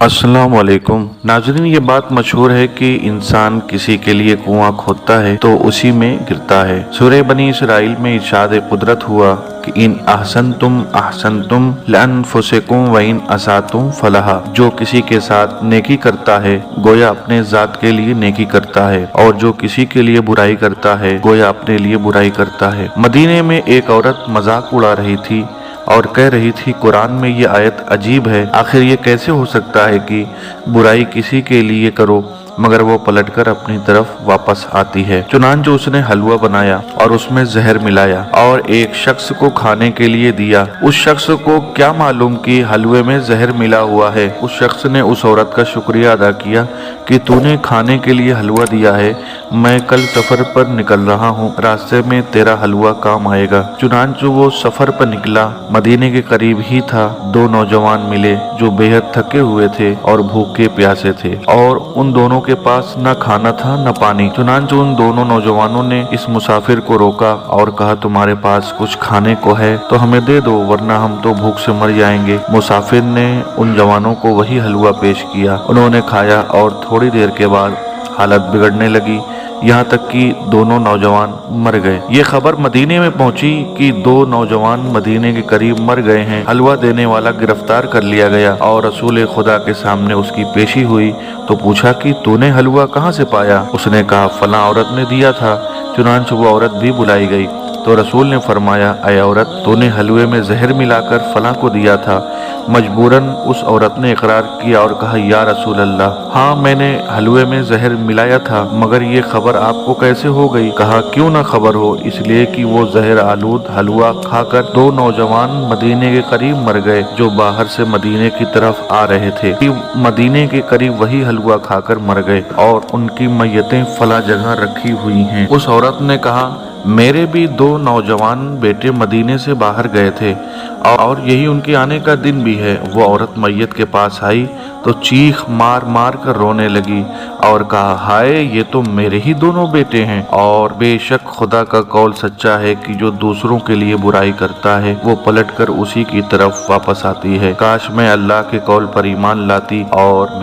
अस्सलाम वालेकुम नाज़रीन, ये बात मशहूर है कि इंसान किसी के लिए कुआं खोदता है तो उसी में गिरता है। सूरह बनी इसराइल में इरशाद कुदरत हुआ कि इन अहसनतुम लिअन्फुसिकुम व इन असातुम फलहा। जो किसी के साथ नेकी करता है गोया अपने जात के लिए नेकी करता है, और जो किसी के लिए बुराई करता है गोया अपने लिए बुराई करता है। मदीने में एक औरत मजाक उड़ा रही थी और कह रही थी, कुरान में ये आयत अजीब है, आखिर ये कैसे हो सकता है कि बुराई किसी के लिए करो मगर वो पलटकर अपनी तरफ वापस आती है। चुनांचे उसने हलवा बनाया और उसमें जहर मिलाया और एक शख्स को खाने के लिए दिया। उस शख्स को क्या मालूम कि हलवे में जहर मिला हुआ है। उस शख्स ने उस औरत का शुक्रिया अदा किया कि तूने खाने के लिए हलवा दिया है, मैं कल सफर पर निकल रहा हूँ, रास्ते में तेरा हलवा काम आएगा। चुनांचे वो सफर पर निकला। मदीने के करीब ही था। दो नौजवान मिले जो बेहद थके हुए थे और भूखे प्यासे थे, और उन दोनों के पास न खाना था न पानी। चुनांचे उन दोनों नौजवानों ने इस मुसाफिर को रोका और कहा, तुम्हारे पास कुछ खाने को है तो हमें दे दो, वरना हम तो भूख से मर जाएंगे। मुसाफिर ने उन जवानों को वही हलवा पेश किया। उन्होंने खाया और थोड़ी देर के बाद हालत बिगड़ने लगी, यहाँ तक कि दोनों नौजवान मर गए। ये खबर मदीने में पहुंची कि दो नौजवान मदीने के करीब मर गए हैं। हलवा देने वाला गिरफ्तार कर लिया गया और रसूल खुदा के सामने उसकी पेशी हुई तो पूछा कि तूने हलवा कहाँ से पाया? उसने कहा, फलां औरत ने दिया था। चुनांचे वो औरत भी बुलाई गई तो रसूल ने फरमाया, ऐ औरत, तूने हलवे में जहर मिलाकर फलां को दिया था। मजबूरन उस औरत ने इकरार किया और कहा, या रसूल अल्लाह, हाँ मैंने हलवे में जहर मिलाया था, मगर ये खबर आपको कैसे हो गई? कहा, क्यों ना खबर हो, इसलिए कि वो जहर आलूद हलवा खाकर दो नौजवान मदीने के करीब मर गए जो बाहर से मदीने की तरफ आ रहे थे। मदीने के करीब वही हलवा खाकर मर गए और उनकी मैयतें फला जगह रखी हुई हैं। उस औरत ने कहा, मेरे भी दो नौजवान बेटे मदीने से बाहर गए थे और यही उनके आने का दिन भी है। वो औरत मैयत के पास आई तो चीख मार मार कर रोने लगी और कहा, हाय, ये तो मेरे ही दोनों बेटे हैं। और बेशक खुदा का कौल सच्चा है कि जो दूसरों के लिए बुराई करता है वो पलटकर उसी की तरफ वापस आती है। काश मैं अल्लाह के कौल पर ईमान लाती और